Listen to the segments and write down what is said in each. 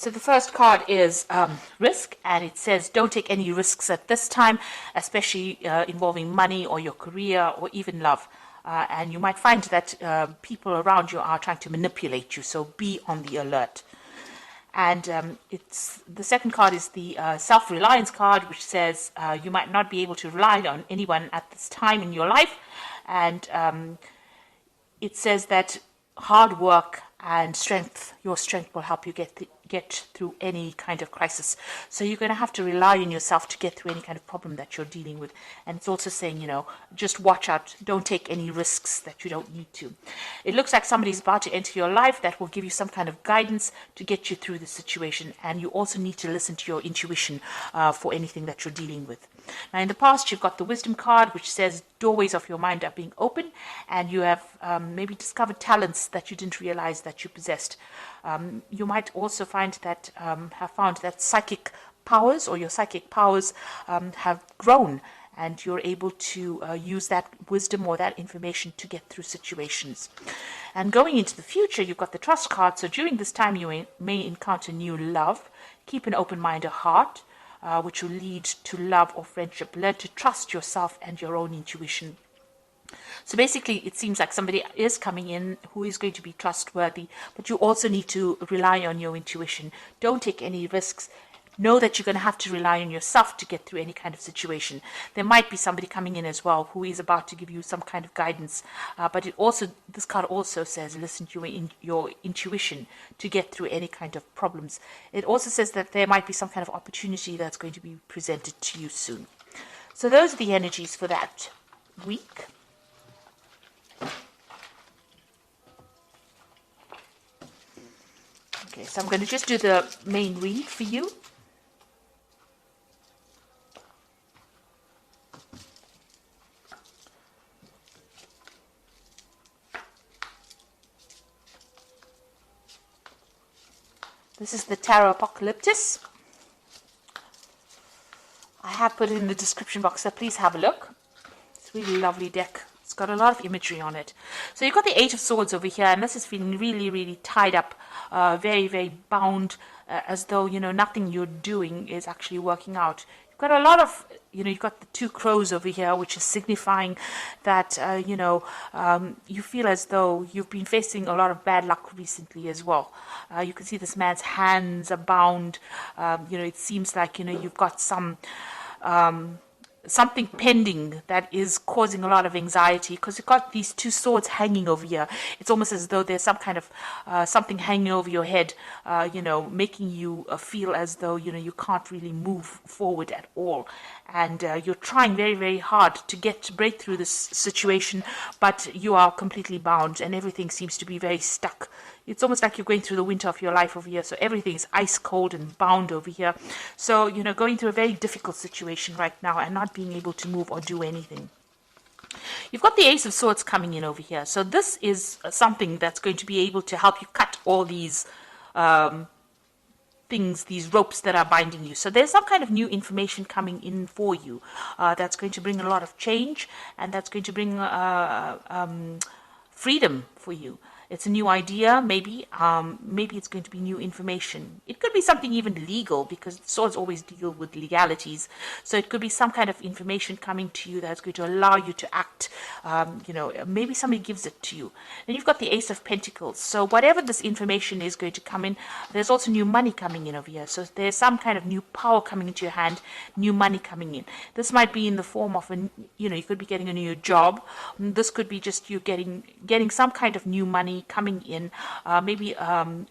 So the first card is risk, and it says don't take any risks at this time, especially involving money or your career or even love. And you might find that people around you are trying to manipulate you, so be on the alert. And it's the second card is the self-reliance card, which says you might not be able to rely on anyone at this time in your life, and it says that hard work and your strength will help you get through any kind of crisis. So you're going to have to rely on yourself to get through any kind of problem that you're dealing with. And it's also saying, just watch out. Don't take any risks that you don't need to. It looks like somebody's about to enter your life that will give you some kind of guidance to get you through the situation. And you also need to listen to your intuition for anything that you're dealing with. Now, in the past, you've got the wisdom card, which says doorways of your mind are being open, and you have maybe discovered talents that you didn't realize that you possessed. You might also find that have found that psychic powers or your psychic powers have grown, and you're able to use that wisdom or that information to get through situations. And going into the future, you've got the trust card. So during this time, you may encounter new love. Keep an open mind or heart, which will lead to love or friendship. Learn to trust yourself and your own intuition. So basically, it seems like somebody is coming in who is going to be trustworthy, but you also need to rely on your intuition. Don't take any risks. Know that you're going to have to rely on yourself to get through any kind of situation. There might be somebody coming in as well who is about to give you some kind of guidance, but this card also says listen to your intuition to get through any kind of problems. It also says that there might be some kind of opportunity that's going to be presented to you soon. So those are the energies for that week. Okay, so I'm going to just do the main read for you. This is the Tarot Apocalyptus. I have put it in the description box, so please have a look. It's a really lovely deck. It's got a lot of imagery on it. So you've got the Eight of Swords over here, and this is feeling really, really tied up, very, very bound, as though, nothing you're doing is actually working out. You've got a lot of, you've got the Two Crows over here, which is signifying that, you feel as though you've been facing a lot of bad luck recently as well. You can see this man's hands are bound. It seems like, you've got something pending that is causing a lot of anxiety, because you've got these two swords hanging over here. It's almost as though there's some kind of something hanging over your head, making you feel as though, you can't really move forward at all. And you're trying very, very hard to break through this situation, but you are completely bound and everything seems to be very stuck. It's almost like you're going through the winter of your life over here. So everything is ice cold and bound over here. So, going through a very difficult situation right now and not being able to move or do anything. You've got the Ace of Swords coming in over here. So this is something that's going to be able to help you cut all these things, these ropes that are binding you. So there's some kind of new information coming in for you that's going to bring a lot of change, and that's going to bring freedom for you. It's a new idea, maybe it's going to be new information. It could be something even legal, because swords always deal with legalities. So it could be some kind of information coming to you that's going to allow you to act. Maybe somebody gives it to you. Then you've got the Ace of Pentacles. So whatever this information is going to come in, there's also new money coming in over here. So there's some kind of new power coming into your hand, new money coming in. This might be in the form of you could be getting a new job. This could be just you getting some kind of new money coming in, maybe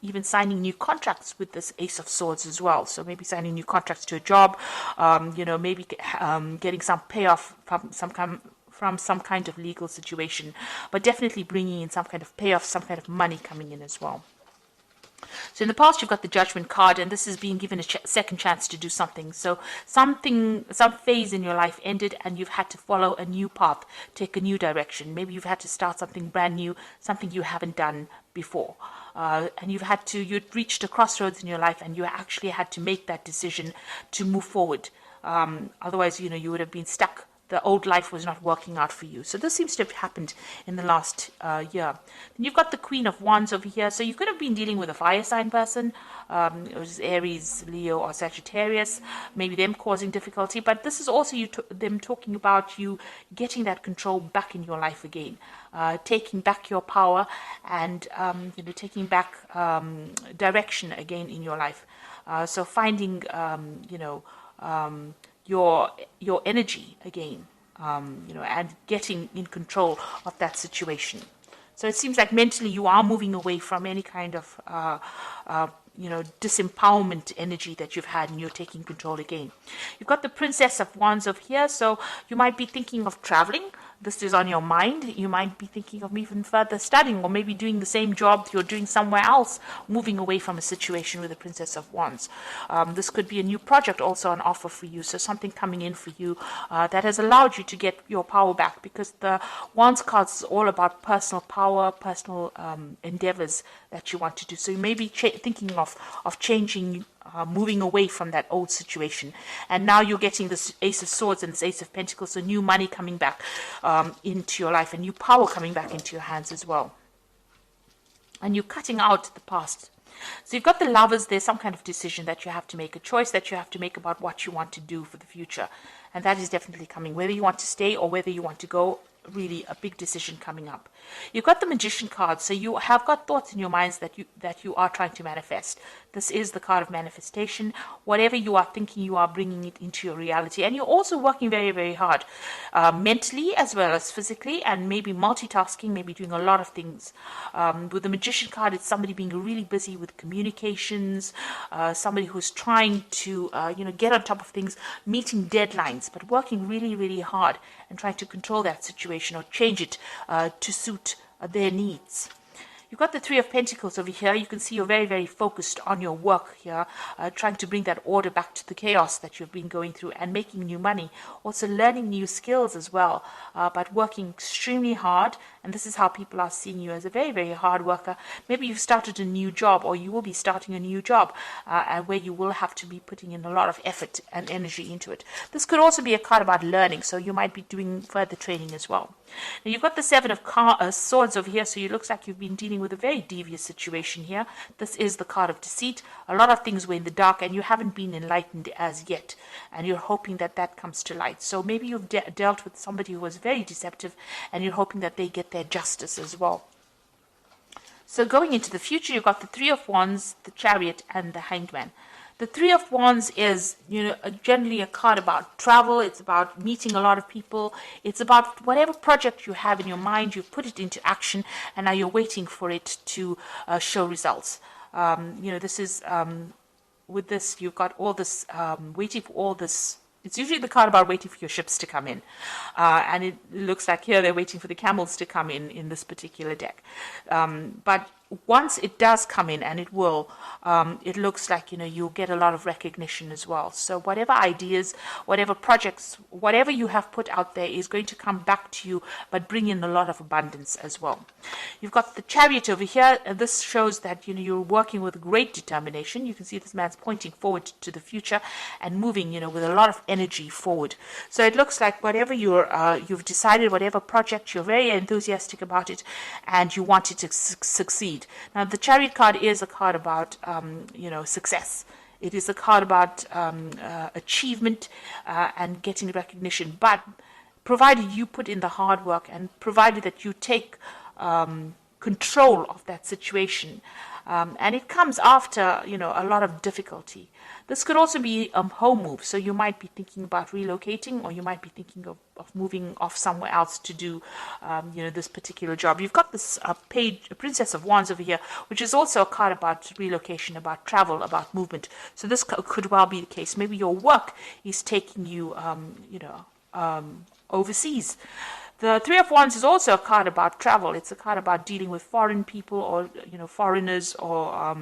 even signing new contracts with this Ace of Swords as well. So maybe signing new contracts to a job, maybe getting some payoff from some kind of legal situation, but definitely bringing in some kind of payoff, some kind of money coming in as well. So in the past, you've got the Judgment card, and this is being given a second chance to do something. So some phase in your life ended, and you've had to follow a new path, take a new direction. Maybe you've had to start something brand new, something you haven't done before. And you'd reached a crossroads in your life, and you actually had to make that decision to move forward. Otherwise, you would have been stuck the old life was not working out for you. So this seems to have happened in the last year. Then you've got the Queen of Wands over here. So you could have been dealing with a fire sign person, it was Aries, Leo, or Sagittarius, maybe them causing difficulty. But this is also them talking about you getting that control back in your life again, taking back your power, and taking back direction again in your life. So finding your energy again, and getting in control of that situation. So it seems like mentally you are moving away from any kind of disempowerment energy that you've had, and you're taking control again. You've got the Princess of Wands over here, so you might be thinking of traveling. This is on your mind. You might be thinking of even further studying, or maybe doing the same job you're doing somewhere else, moving away from a situation with the Princess of Wands. This could be a new project also on offer for you, so something coming in for you that has allowed you to get your power back, because the Wands cards is all about personal power, personal endeavors that you want to do. So you may be thinking of changing, moving away from that old situation. And now you're getting this Ace of Swords and this Ace of Pentacles, so new money coming back into your life, and new power coming back into your hands as well. And you're cutting out the past. So you've got the Lovers. There's some kind of decision that you have to make, a choice that you have to make about what you want to do for the future. And that is definitely coming, whether you want to stay or whether you want to go. Really a big decision coming up. You've got the Magician card, so you have got thoughts in your minds that you are trying to manifest. This is the card of manifestation. Whatever you are thinking, you are bringing it into your reality, and you're also working very, very hard, mentally as well as physically, and maybe multitasking, maybe doing a lot of things. With the Magician card, it's somebody being really busy with communications, somebody who's trying to get on top of things, meeting deadlines, but working really, really hard and trying to control that situation or change it to suit their needs. You've got the Three of Pentacles over here. You can see you're very, very focused on your work here, trying to bring that order back to the chaos that you've been going through, and making new money. Also learning new skills as well, but working extremely hard. And this is how people are seeing you, as a very, very hard worker. Maybe you've started a new job, or you will be starting a new job, where you will have to be putting in a lot of effort and energy into it. This could also be a card about learning, so you might be doing further training as well. Now you've got the Seven of Swords over here, so it looks like you've been dealing with a very devious situation here. This is the card of deceit. A lot of things were in the dark, and you haven't been enlightened as yet, and you're hoping that that comes to light. So maybe you've dealt with somebody who was very deceptive, and you're hoping that they get their justice as well. So going into the future, you've got the Three of Wands, the Chariot, and the Hanged Man. The Three of Wands is, generally a card about travel. It's about meeting a lot of people. It's about whatever project you have in your mind, you put it into action, and now you're waiting for it to show results. This is, with this, you've got all this, waiting for all this. It's usually the card about waiting for your ships to come in. And it looks like here they're waiting for the camels to come in this particular deck. But once it does come in, and it will, it looks like, you'll get a lot of recognition as well. So whatever ideas, whatever projects, whatever you have put out there is going to come back to you, but bring in a lot of abundance as well. You've got the Chariot over here, and this shows that, you're working with great determination. You can see this man's pointing forward to the future and moving, with a lot of energy forward. So it looks like whatever you've decided, whatever project, you're very enthusiastic about it, and you want it to succeed. Now, the Chariot card is a card about, success. It is a card about achievement and getting recognition. But provided you put in the hard work, and provided that you take control of that situation, and it comes after, a lot of difficulty. This could also be a home move. So you might be thinking about relocating, or you might be thinking of moving off somewhere else to do, this particular job. You've got this Princess of Wands over here, which is also a card about relocation, about travel, about movement. So this could well be the case. Maybe your work is taking you, overseas. The Three of Wands is also a card about travel. It's a card about dealing with foreign people, or, foreigners, or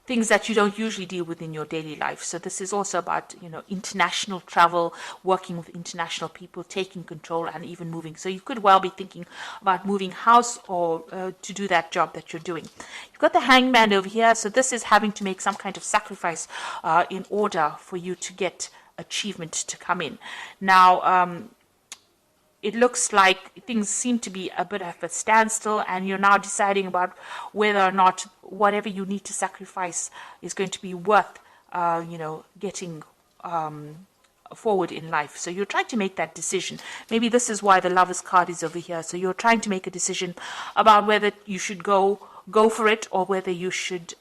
things that you don't usually deal with in your daily life. So this is also about, international travel, working with international people, taking control, and even moving. So you could well be thinking about moving house, or to do that job that you're doing. You've got the Hanged Man over here. So this is having to make some kind of sacrifice in order for you to get achievement to come in. Now, it looks like things seem to be a bit of a standstill, and you're now deciding about whether or not whatever you need to sacrifice is going to be worth, getting forward in life. So you're trying to make that decision. Maybe this is why the Lovers card is over here. So you're trying to make a decision about whether you should go for it, or whether you should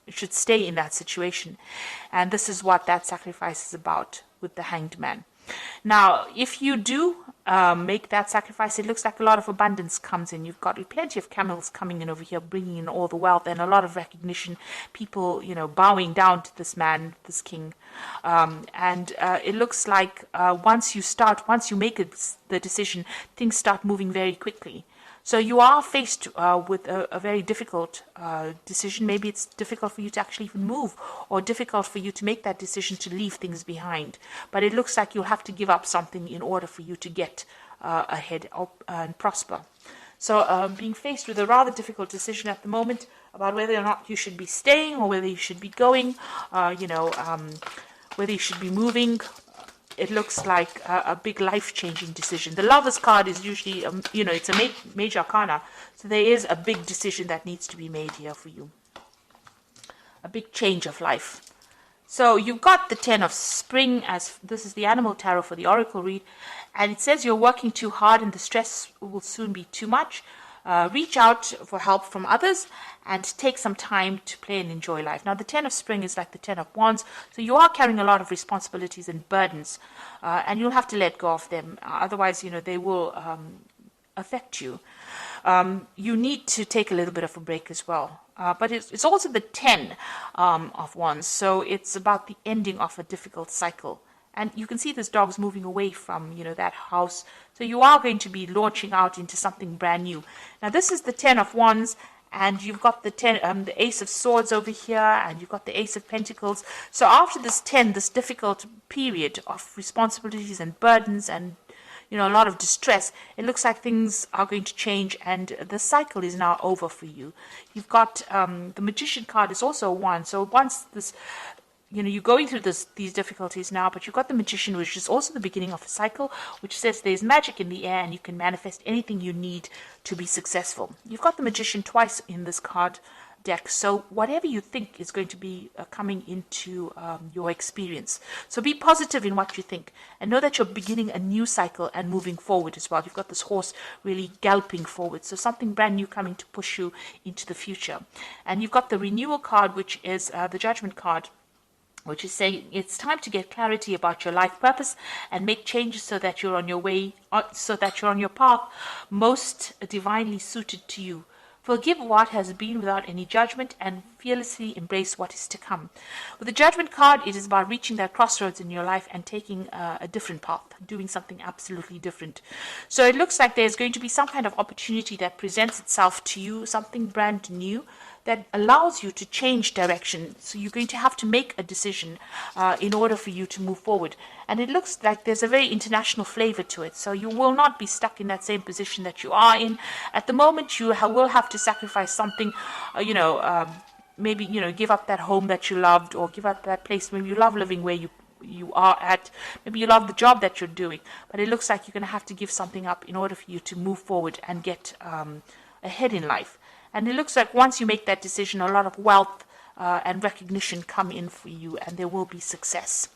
stay in that situation. And this is what that sacrifice is about with the Hanged Man. Now, if you do make that sacrifice, it looks like a lot of abundance comes in. You've got plenty of camels coming in over here, bringing in all the wealth and a lot of recognition. People, bowing down to this man, this king. And it looks like once you make the decision, things start moving very quickly. So you are faced with a very difficult decision. Maybe it's difficult for you to actually even move, or difficult for you to make that decision to leave things behind. But it looks like you'll have to give up something in order for you to get ahead and prosper. So being faced with a rather difficult decision at the moment about whether or not you should be staying, or whether you should be going, whether you should be moving. It looks like a big life-changing decision. The Lovers card is usually, it's a major arcana. So there is a big decision that needs to be made here for you. A big change of life. So you've got the 10 of Spring, as this is the Animal Tarot for the Oracle read. And it says you're working too hard and the stress will soon be too much. Reach out for help from others and take some time to play and enjoy life. Now, the 10 of Spring is like the 10 of Wands, so you are carrying a lot of responsibilities and burdens, and you'll have to let go of them. Otherwise, they will affect you. You need to take a little bit of a break as well. But it's also the 10 of Wands, so it's about the ending of a difficult cycle. And you can see this dog's moving away from, that house. So you are going to be launching out into something brand new. Now, this is the 10 of Wands, and you've got the Ace of Swords over here, and you've got the Ace of Pentacles. So after this 10, this difficult period of responsibilities and burdens and, a lot of distress, it looks like things are going to change, and the cycle is now over for you. You've got the Magician card is also a 1. So once this... you're going through these difficulties now, but you've got the Magician, which is also the beginning of a cycle, which says there's magic in the air and you can manifest anything you need to be successful. You've got the Magician twice in this card deck, so whatever you think is going to be coming into your experience. So be positive in what you think, and know that you're beginning a new cycle and moving forward as well. You've got this horse really galloping forward, so something brand new coming to push you into the future. And you've got the Renewal card, which is the Judgment card, which is saying it's time to get clarity about your life purpose and make changes so that you're on your way, so that you're on your path most divinely suited to you. Forgive what has been without any judgment and fearlessly embrace what is to come. With the Judgment card, it is about reaching that crossroads in your life and taking a different path, doing something absolutely different. So it looks like there's going to be some kind of opportunity that presents itself to you, something brand new, that allows you to change direction. So you're going to have to make a decision in order for you to move forward. And it looks like there's a very international flavor to it. So you will not be stuck in that same position that you are in. At the moment, you will have to sacrifice something, maybe, give up that home that you loved, or give up that place where you love living where you are at. Maybe you love the job that you're doing. But it looks like you're going to have to give something up in order for you to move forward and get ahead in life. And it looks like once you make that decision, a lot of wealth and recognition come in for you, and there will be success.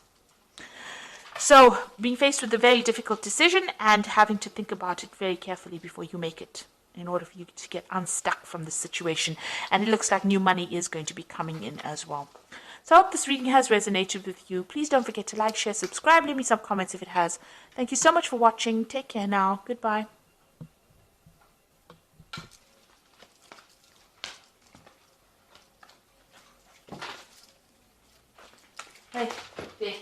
So being faced with a very difficult decision and having to think about it very carefully before you make it, in order for you to get unstuck from this situation. And it looks like new money is going to be coming in as well. So I hope this reading has resonated with you. Please don't forget to like, share, subscribe, leave me some comments if it has. Thank you so much for watching. Take care now. Goodbye. Hey, there.